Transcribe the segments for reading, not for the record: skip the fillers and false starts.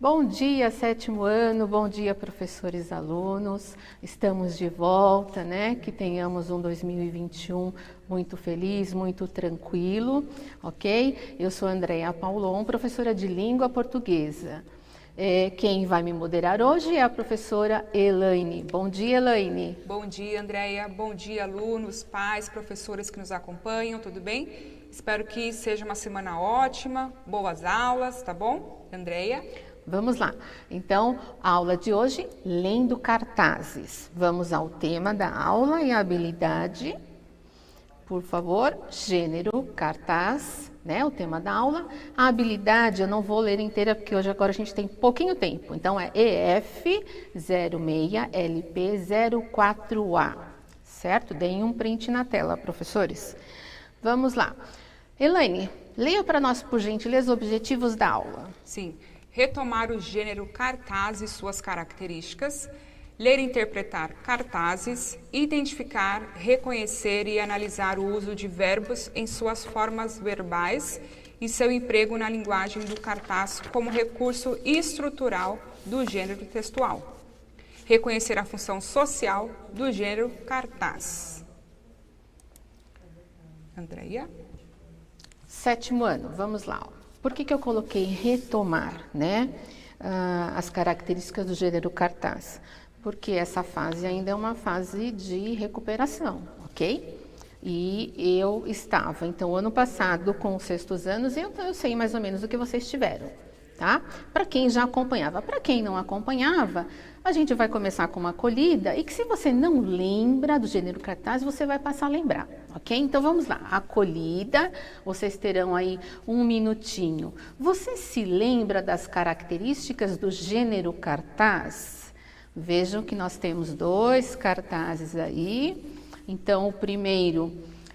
Bom dia, sétimo ano, bom dia, professores e alunos. Estamos de volta, né? Que tenhamos um 2021 muito feliz, muito tranquilo, ok? Eu sou Andréia Paulon, professora de língua portuguesa. Quem vai me moderar hoje é a professora Elaine. Bom dia, Elaine. Bom dia, Andréia. Bom dia, alunos, pais, professores que nos acompanham, tudo bem? Espero que seja uma semana ótima, boas aulas, tá bom, Andréia? Vamos lá. Então, a aula de hoje, lendo cartazes. Vamos ao tema da aula e a habilidade. Por favor, gênero, cartaz, né? O tema da aula. A habilidade, eu não vou ler inteira, porque hoje agora a gente tem pouquinho tempo. Então, é EF06LP04A, certo? Deem um print na tela, professores. Vamos lá. Elaine, leia para nós, por gentileza, os objetivos da aula. Sim. Retomar o gênero cartaz e suas características, ler e interpretar cartazes, identificar, reconhecer e analisar o uso de verbos em suas formas verbais e seu emprego na linguagem do cartaz como recurso estrutural do gênero textual. Reconhecer a função social do gênero cartaz. Andréia? Sétimo ano, vamos lá. Por que eu coloquei retomar, né, as características do gênero cartaz? Porque essa fase ainda é uma fase de recuperação, ok? E eu estava, então, ano passado, com os sextos anos, eu sei mais ou menos o que vocês tiveram, tá? Para quem já acompanhava. Para quem não acompanhava, a gente vai começar com uma acolhida e que se você não lembra do gênero cartaz, você vai passar a lembrar, ok? Então vamos lá, acolhida, vocês terão aí um minutinho. Você se lembra das características do gênero cartaz? Vejam que nós temos dois cartazes aí. Então o primeiro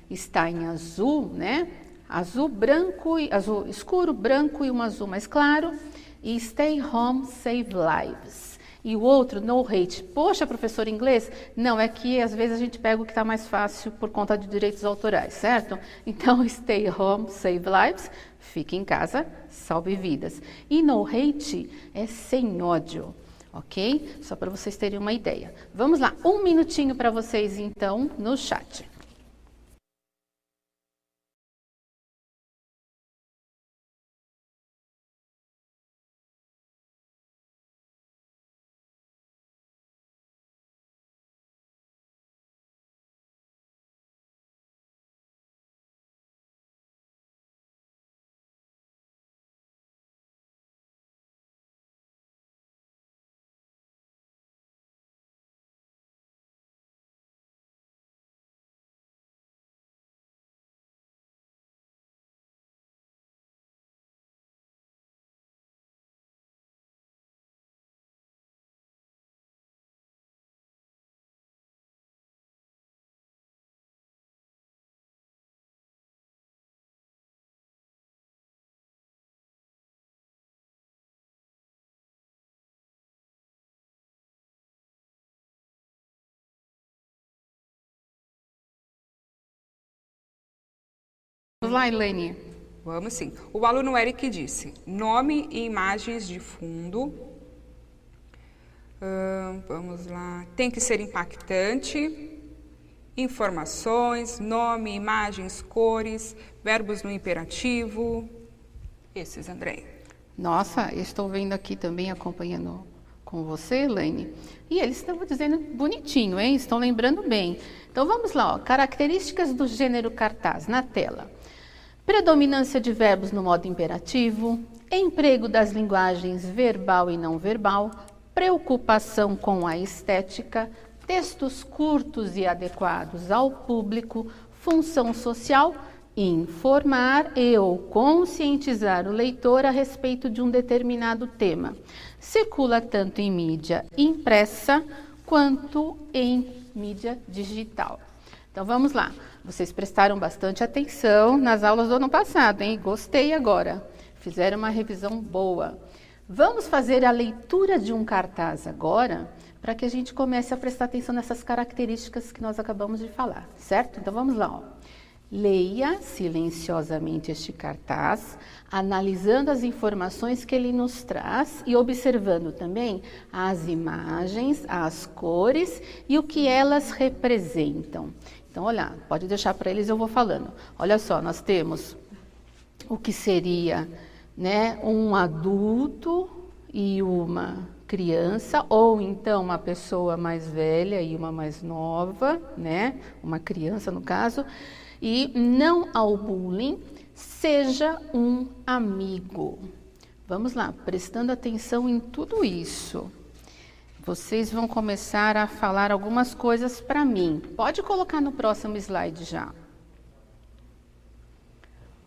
está em azul, né? Azul branco, azul escuro, branco e um azul mais claro. E Stay Home, Save Lives. E o outro, No Hate. Poxa, professor, inglês? Não, é que às vezes a gente pega o que está mais fácil por conta de direitos autorais, certo? Então, Stay Home, Save Lives. Fique em casa, salve vidas. E No Hate é sem ódio, ok? Só para vocês terem uma ideia. Vamos lá, um minutinho para vocês, então, no chat. Vamos lá, Elaine. Vamos sim. O aluno Eric disse, nome e imagens de fundo. Vamos lá. Tem que ser impactante. Informações, nome, imagens, cores, verbos no imperativo. Esses, Andréia. Nossa, eu estou vendo aqui também, acompanhando com você, Elaine. E eles estão dizendo bonitinho, hein? Estão lembrando bem. Então vamos lá, ó. Características do gênero cartaz na tela. Predominância de verbos no modo imperativo, emprego das linguagens verbal e não verbal, preocupação com a estética, textos curtos e adequados ao público, função social, informar e ou conscientizar o leitor a respeito de um determinado tema. Circula tanto em mídia impressa quanto em mídia digital. Então vamos lá. Vocês prestaram bastante atenção nas aulas do ano passado, hein? Gostei agora. Fizeram uma revisão boa. Vamos fazer a leitura de um cartaz agora, para que a gente comece a prestar atenção nessas características que nós acabamos de falar, certo? Então vamos lá, ó. Leia silenciosamente este cartaz, analisando as informações que ele nos traz e observando também as imagens, as cores e o que elas representam. Então, olha, pode deixar para eles, eu vou falando. Olha só, nós temos o que seria, né, um adulto e uma criança, ou então uma pessoa mais velha e uma mais nova, né, uma criança no caso, e não ao bullying, seja um amigo. Vamos lá, prestando atenção em tudo isso. Vocês vão começar a falar algumas coisas para mim. Pode colocar no próximo slide já.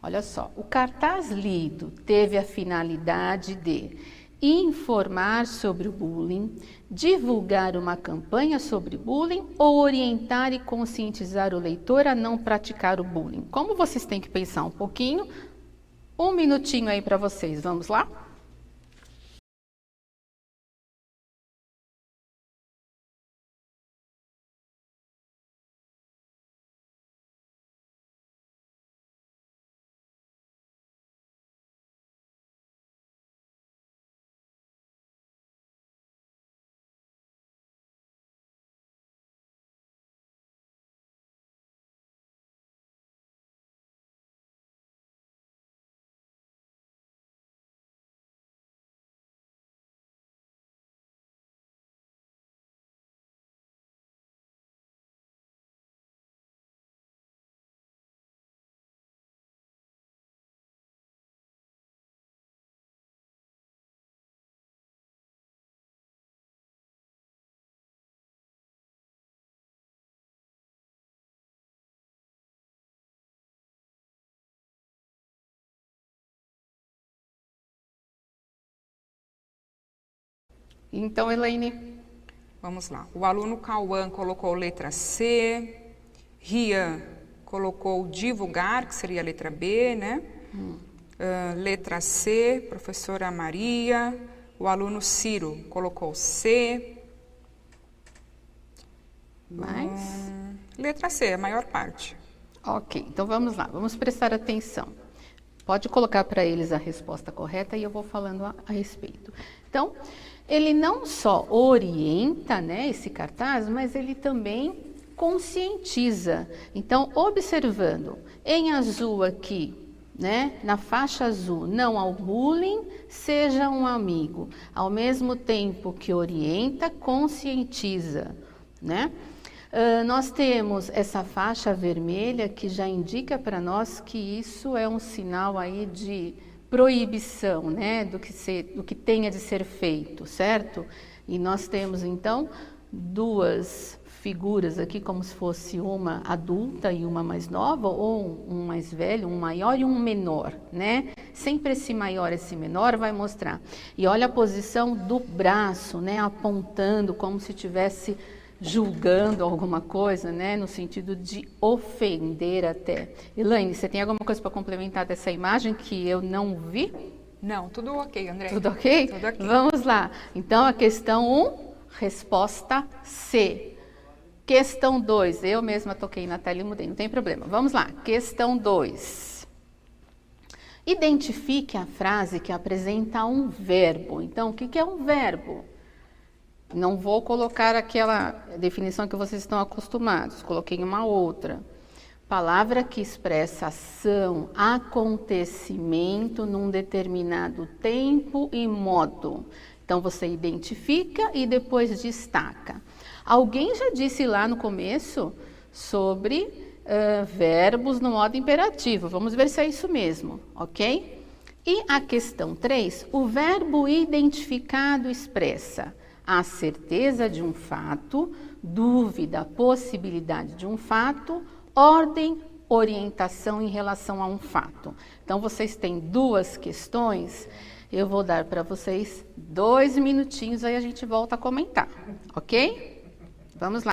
Olha só, o cartaz lido teve a finalidade de informar sobre o bullying, divulgar uma campanha sobre bullying ou orientar e conscientizar o leitor a não praticar o bullying. Como vocês têm que pensar um pouquinho, um minutinho aí para vocês, vamos lá? Então, Elaine. Vamos lá. O aluno Cauã colocou letra C, Rian colocou divulgar, que seria a letra B, né? Letra C, professora Maria. O aluno Ciro colocou C. Mais? Letra C, a maior parte. Ok, então vamos lá, vamos prestar atenção. Pode colocar para eles a resposta correta e eu vou falando a respeito. Então, ele não só orienta, né, esse cartaz, mas ele também conscientiza. Então, observando em azul aqui, né, na faixa azul, não ao bullying, seja um amigo. Ao mesmo tempo que orienta, conscientiza, né? Nós temos essa faixa vermelha que já indica para nós que isso é um sinal aí de proibição, né, do que tenha de ser feito, certo? E nós temos então duas figuras aqui como se fosse uma adulta e uma mais nova, ou um mais velho, um maior e um menor, né? Sempre esse maior, esse menor vai mostrar. E olha a posição do braço, né, apontando como se tivesse julgando alguma coisa, né, no sentido de ofender até. Elaine, você tem alguma coisa para complementar dessa imagem que eu não vi? Não, tudo ok, André. Tudo ok? Tudo ok. Vamos lá. Então, a questão 1, resposta C. Questão 2, eu mesma toquei na tela e mudei, não tem problema. Vamos lá, questão 2. Identifique a frase que apresenta um verbo. Então, o que é um verbo? Não vou colocar aquela definição que vocês estão acostumados, coloquei uma outra. Palavra que expressa ação, acontecimento num determinado tempo e modo. Então, você identifica e depois destaca. Alguém já disse lá no começo sobre verbos no modo imperativo. Vamos ver se é isso mesmo, ok? E a questão 3, o verbo identificado expressa a certeza de um fato, dúvida, possibilidade de um fato, ordem, orientação em relação a um fato. Então, vocês têm duas questões, eu vou dar para vocês 2 minutinhos, aí a gente volta a comentar, ok? Vamos lá.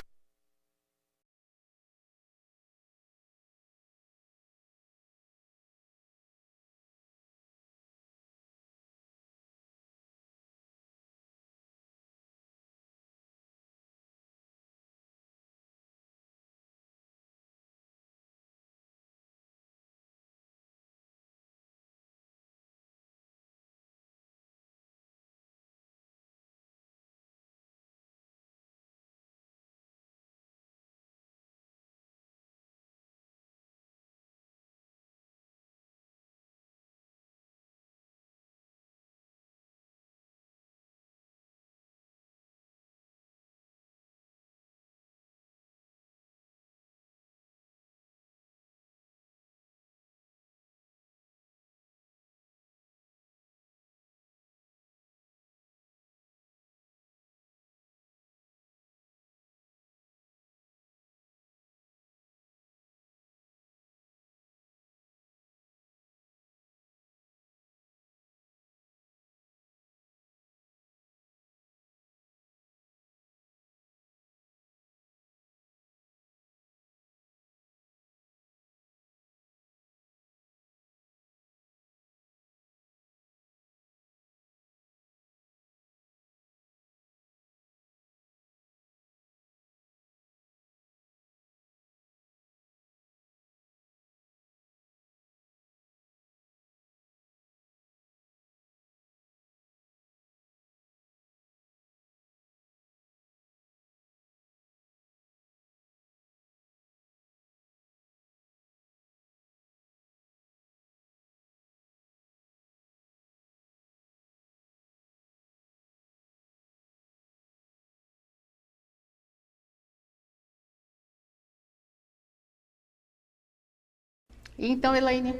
Então, Elaine,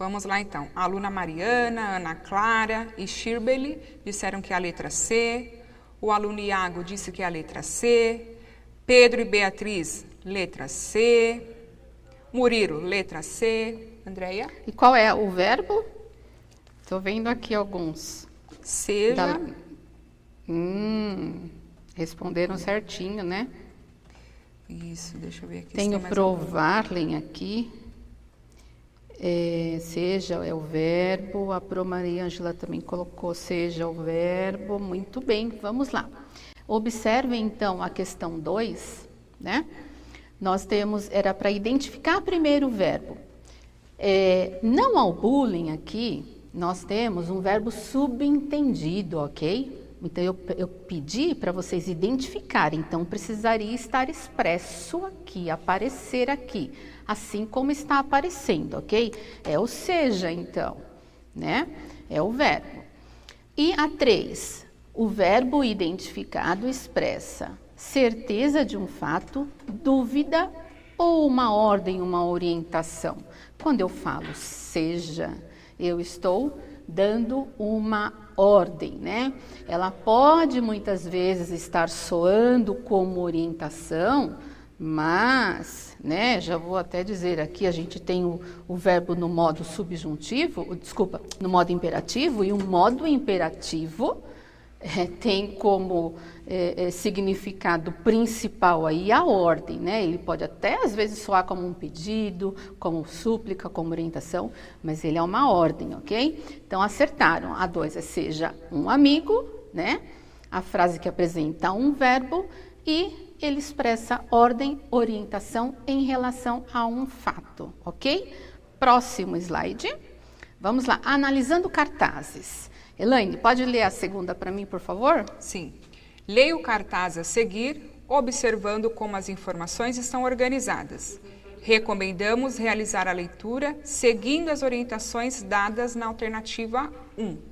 Vamos lá então. A aluna Mariana, Ana Clara e Shirbeli disseram que é a letra C. O aluno Iago disse que é a letra C. Pedro e Beatriz, letra C. Murilo, letra C. Andréia? e qual é o verbo? Estou vendo aqui alguns. Seja. Responderam certinho, né? Isso, deixa eu ver aqui. Tem o provar-lhem aqui. Seja é o verbo. A Pro Maria Ângela também colocou seja o verbo. Muito bem, vamos lá. Observem então a questão 2, né? Nós temos, era para identificar primeiro o verbo. Não ao bullying aqui, nós temos um verbo subentendido, ok? Então, eu pedi para vocês identificarem, então precisaria estar expresso aqui, aparecer aqui, assim como está aparecendo, ok? É o seja, então, né? É o verbo. E a 3, o verbo identificado expressa certeza de um fato, dúvida ou uma ordem, uma orientação. Quando eu falo seja, eu estou dando uma ordem, né? Ela pode muitas vezes estar soando como orientação, mas, né, já vou até dizer aqui, a gente tem o verbo no modo subjuntivo, no modo imperativo, e o modo imperativo tem como significado principal aí a ordem, né? Ele pode até às vezes soar como um pedido, como súplica, como orientação, mas ele é uma ordem, ok? Então acertaram. A 2 é seja um amigo, né? A frase que apresenta um verbo e ele expressa ordem, orientação em relação a um fato, ok? Próximo slide. Vamos lá, analisando cartazes. Elaine, pode ler a segunda para mim, por favor? Sim. Leia o cartaz a seguir, observando como as informações estão organizadas. Recomendamos realizar a leitura seguindo as orientações dadas na alternativa 1.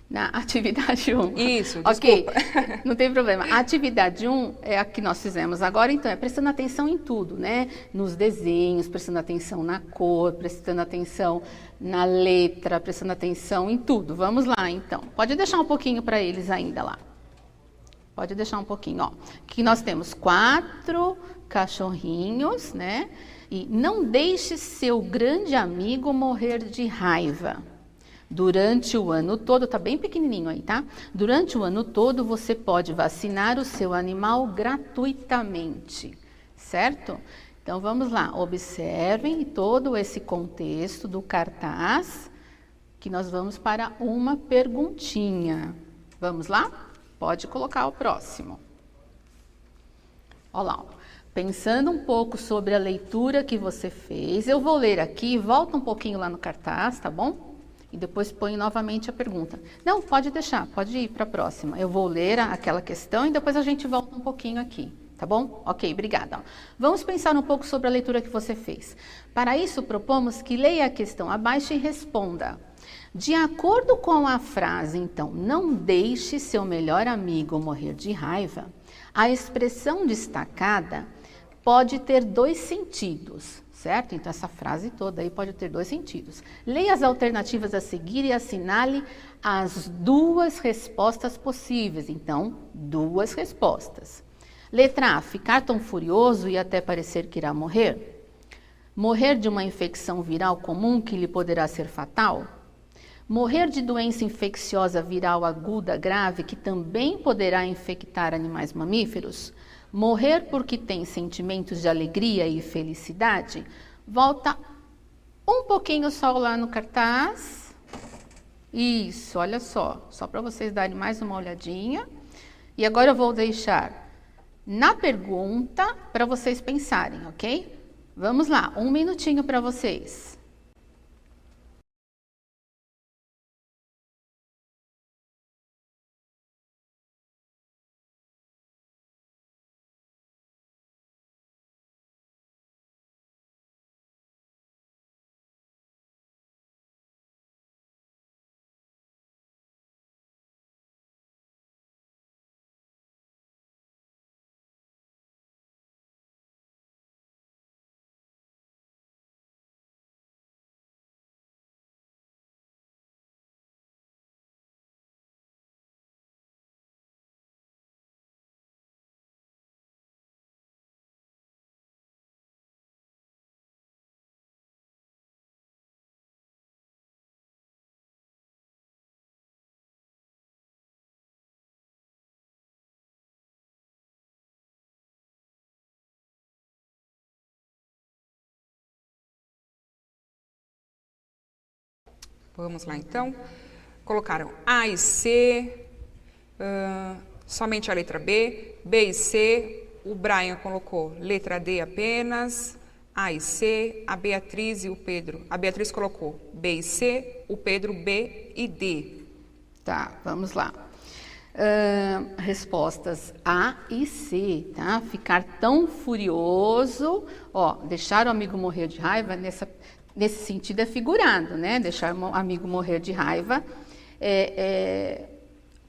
Na atividade 1. Isso, ok, desculpa. Não tem problema. A atividade 1 é a que nós fizemos agora, então é prestando atenção em tudo, né? Nos desenhos, prestando atenção na cor, prestando atenção na letra, prestando atenção em tudo. Vamos lá, então. Pode deixar um pouquinho para eles ainda lá. Pode deixar um pouquinho, ó. Aqui nós temos 4 cachorrinhos, né? E não deixe seu grande amigo morrer de raiva. Durante o ano todo, tá bem pequenininho aí, tá? Durante o ano todo, você pode vacinar o seu animal gratuitamente, certo? Então, vamos lá, observem todo esse contexto do cartaz, que nós vamos para uma perguntinha. Vamos lá? Pode colocar o próximo. Olha lá, pensando um pouco sobre a leitura que você fez, eu vou ler aqui, volta um pouquinho lá no cartaz, tá bom? E depois põe novamente a pergunta. Não, pode deixar, pode ir para a próxima. Eu vou ler aquela questão e depois a gente volta um pouquinho aqui, tá bom? Ok, obrigada. Vamos pensar um pouco sobre a leitura que você fez. Para isso, propomos que leia a questão abaixo e responda. De acordo com a frase, então, não deixe seu melhor amigo morrer de raiva, a expressão destacada pode ter 2 sentidos. Certo? Então, essa frase toda aí pode ter 2 sentidos. Leia as alternativas a seguir e assinale as 2 respostas possíveis. Então, 2 respostas. Letra A, ficar tão furioso e até parecer que irá morrer. Morrer de uma infecção viral comum que lhe poderá ser fatal. Morrer de doença infecciosa viral aguda grave que também poderá infectar animais mamíferos. Morrer porque tem sentimentos de alegria e felicidade. Volta um pouquinho só lá no cartaz. Isso, olha só para vocês darem mais uma olhadinha. E agora eu vou deixar na pergunta para vocês pensarem, ok? Vamos lá, 1 minutinho para vocês. Vamos lá, então. Colocaram A e C, somente a letra B, B e C, o Brian colocou letra D apenas, A e C, a Beatriz e o Pedro. A Beatriz colocou B e C, o Pedro B e D. Tá, vamos lá. Respostas A e C, tá? Ficar tão furioso, ó, deixar o amigo morrer de raiva, nesse sentido é figurado, né? Deixar o amigo morrer de raiva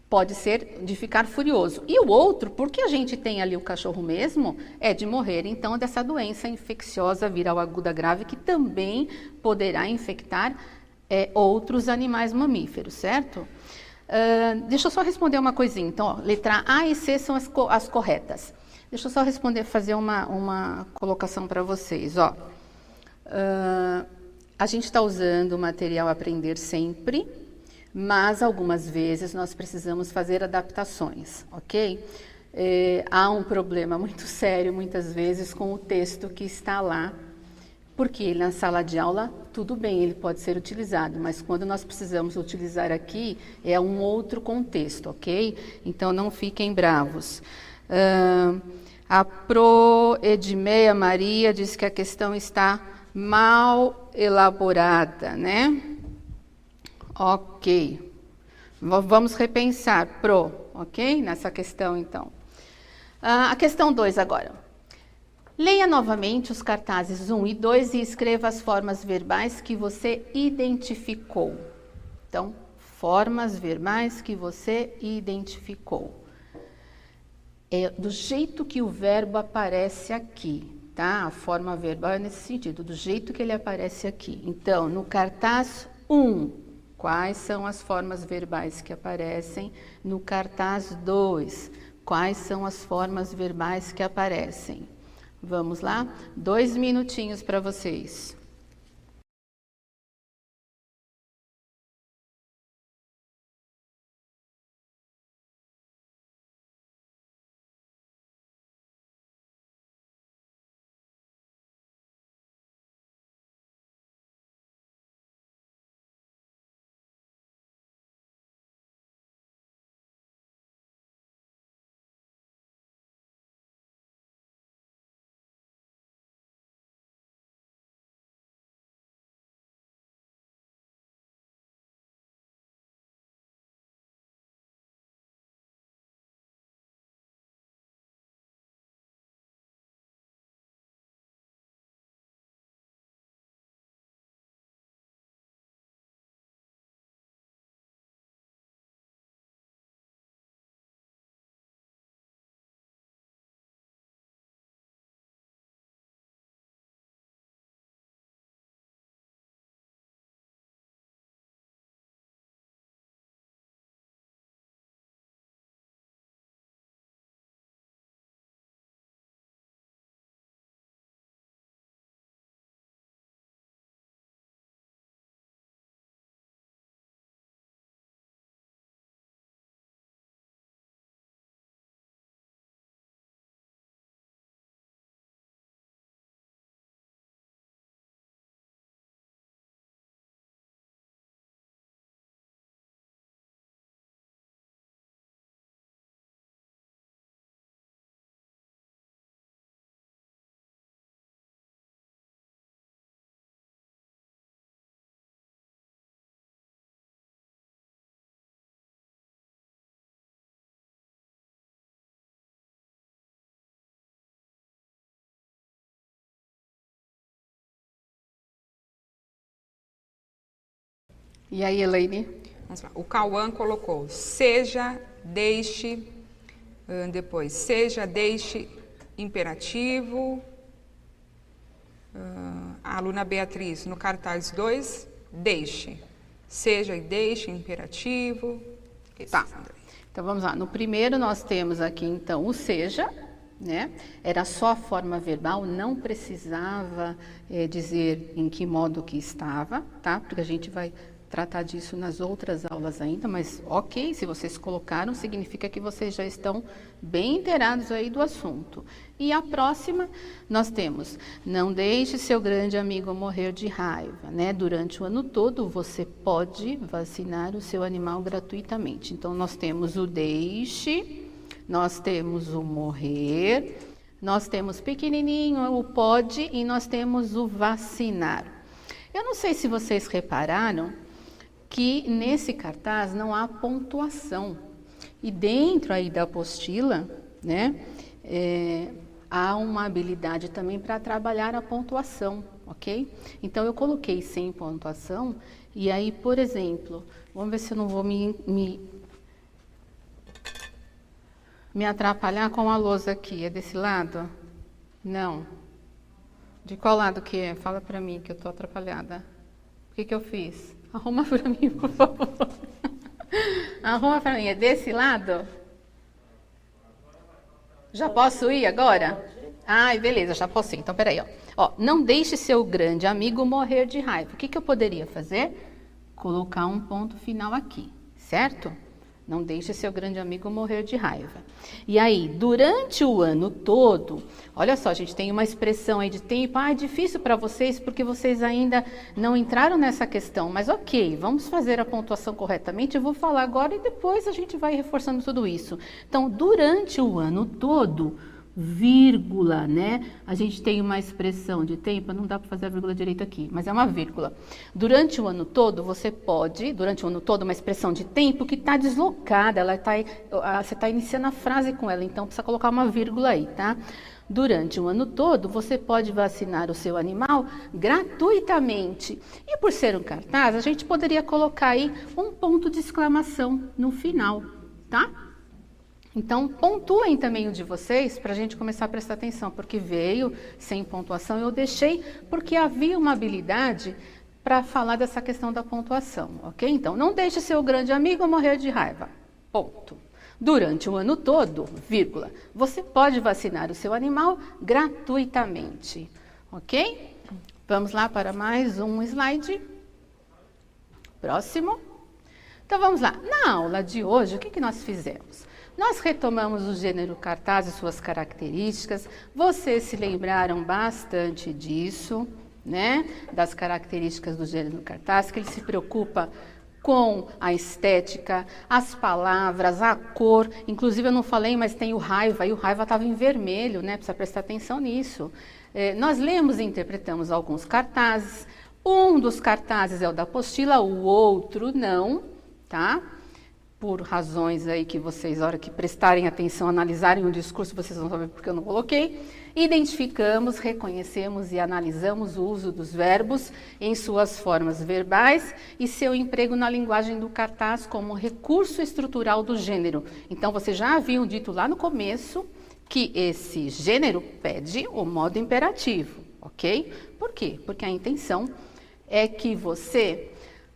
pode ser de ficar furioso. E o outro, porque a gente tem ali o cachorro mesmo, é de morrer, então, dessa doença infecciosa viral aguda grave, que também poderá infectar outros animais mamíferos, certo? Deixa eu só responder uma coisinha. Então, ó, letra A e C são as corretas. Deixa eu só fazer uma colocação para vocês. Ó. A gente está usando o material Aprender Sempre, mas algumas vezes nós precisamos fazer adaptações, ok? Há um problema muito sério, muitas vezes, com o texto que está lá, porque na sala de aula, tudo bem, ele pode ser utilizado, mas quando nós precisamos utilizar aqui, é um outro contexto, ok? Então, não fiquem bravos. A Pro Edmeia Maria diz que a questão está mal elaborada, né? Ok. Vamos repensar, Pro, ok? Nessa questão, então. A questão 2 agora. Leia novamente os cartazes 1 e 2 e escreva as formas verbais que você identificou. Então, formas verbais que você identificou. É do jeito que o verbo aparece aqui, tá? A forma verbal é nesse sentido, do jeito que ele aparece aqui. Então, no cartaz 1, quais são as formas verbais que aparecem? No cartaz 2, quais são as formas verbais que aparecem? Vamos lá? 2 minutinhos para vocês. E aí, Elaine? Vamos lá. O Cauã colocou seja, deixe, depois seja, deixe, imperativo. A aluna Beatriz, no cartaz 2, deixe. Seja e deixe, imperativo. Tá. Então, vamos lá. No primeiro, nós temos aqui, então, o seja, né? Era só a forma verbal, não precisava dizer em que modo que estava, tá? Porque a gente vai tratar disso nas outras aulas ainda, mas ok, se vocês colocaram, significa que vocês já estão bem inteirados aí do assunto. E a próxima, nós temos, não deixe seu grande amigo morrer de raiva, né? Durante o ano todo, você pode vacinar o seu animal gratuitamente. Então, nós temos o deixe, nós temos o morrer, nós temos pequenininho, o pode, e nós temos o vacinar. Eu não sei se vocês repararam que nesse cartaz não há pontuação. E dentro aí da apostila, né, há uma habilidade também para trabalhar a pontuação, ok? Então, eu coloquei sem pontuação, e aí, por exemplo, vamos ver se eu não vou me atrapalhar com a lousa aqui. É desse lado? Não. De qual lado que é? Fala para mim que eu estou atrapalhada. O que eu fiz? Arruma para mim, por favor. Arruma para mim. É desse lado? Já posso ir agora? Ai, beleza, já posso ir. Então, peraí, ó. Não deixe seu grande amigo morrer de raiva. O que eu poderia fazer? Colocar um ponto final aqui, certo? Não deixe seu grande amigo morrer de raiva. E aí, durante o ano todo, olha só, a gente tem uma expressão aí de tempo. É difícil para vocês porque vocês ainda não entraram nessa questão. Mas ok, vamos fazer a pontuação corretamente. Eu vou falar agora e depois a gente vai reforçando tudo isso. Então, durante o ano todo, vírgula, né? A gente tem uma expressão de tempo, não dá para fazer a vírgula direito aqui, mas é uma vírgula. Durante o ano todo, você pode, durante o ano todo, uma expressão de tempo que está deslocada, você está iniciando a frase com ela, então precisa colocar uma vírgula aí, tá? Durante o ano todo, você pode vacinar o seu animal gratuitamente. E por ser um cartaz, a gente poderia colocar aí um ponto de exclamação no final, tá? Então, pontuem também o de vocês para a gente começar a prestar atenção, porque veio sem pontuação, eu deixei porque havia uma habilidade para falar dessa questão da pontuação, ok? Então, não deixe seu grande amigo morrer de raiva, ponto. Durante o ano todo, vírgula, você pode vacinar o seu animal gratuitamente, ok? Vamos lá para mais um slide. Próximo. Então, vamos lá. Na aula de hoje, o que nós fizemos? Nós retomamos o gênero cartaz e suas características. Vocês se lembraram bastante disso, né? Das características do gênero cartaz, que ele se preocupa com a estética, as palavras, a cor. Inclusive, eu não falei, mas tem o raiva, e o raiva estava em vermelho, né? Precisa prestar atenção nisso. Nós lemos e interpretamos alguns cartazes. Um dos cartazes é o da apostila, o outro não, tá? Por razões aí que vocês, na hora que prestarem atenção, analisarem o discurso, vocês vão saber porque eu não coloquei. Identificamos, reconhecemos e analisamos o uso dos verbos em suas formas verbais e seu emprego na linguagem do cartaz como recurso estrutural do gênero. Então, vocês já haviam dito lá no começo que esse gênero pede o modo imperativo, ok? Por quê? Porque a intenção é que você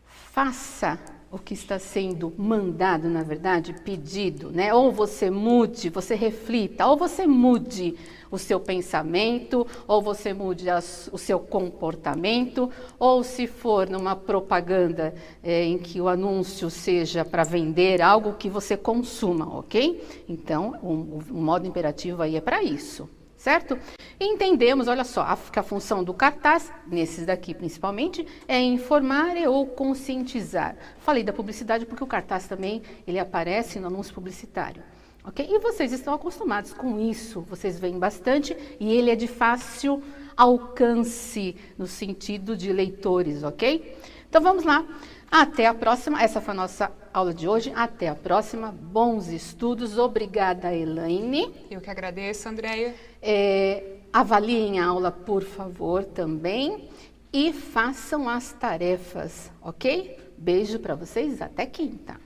faça o que está sendo mandado, na verdade, pedido, né? Ou você mude, você reflita, ou você mude o seu pensamento, ou você mude o seu comportamento, ou se for numa propaganda em que o anúncio seja para vender algo que você consuma, ok? Então, o modo imperativo aí é para isso. Certo? E entendemos, olha só, que a função do cartaz, nesses daqui principalmente, é informar ou conscientizar. Falei da publicidade porque o cartaz também, ele aparece no anúncio publicitário. Ok? E vocês estão acostumados com isso, vocês veem bastante, e ele é de fácil alcance no sentido de leitores, ok? Então vamos lá. Até a próxima. Essa foi a nossa aula de hoje. Até a próxima. Bons estudos. Obrigada, Elaine. Eu que agradeço, Andréia. Avaliem a aula, por favor, também. E façam as tarefas, ok? Beijo para vocês. Até quinta.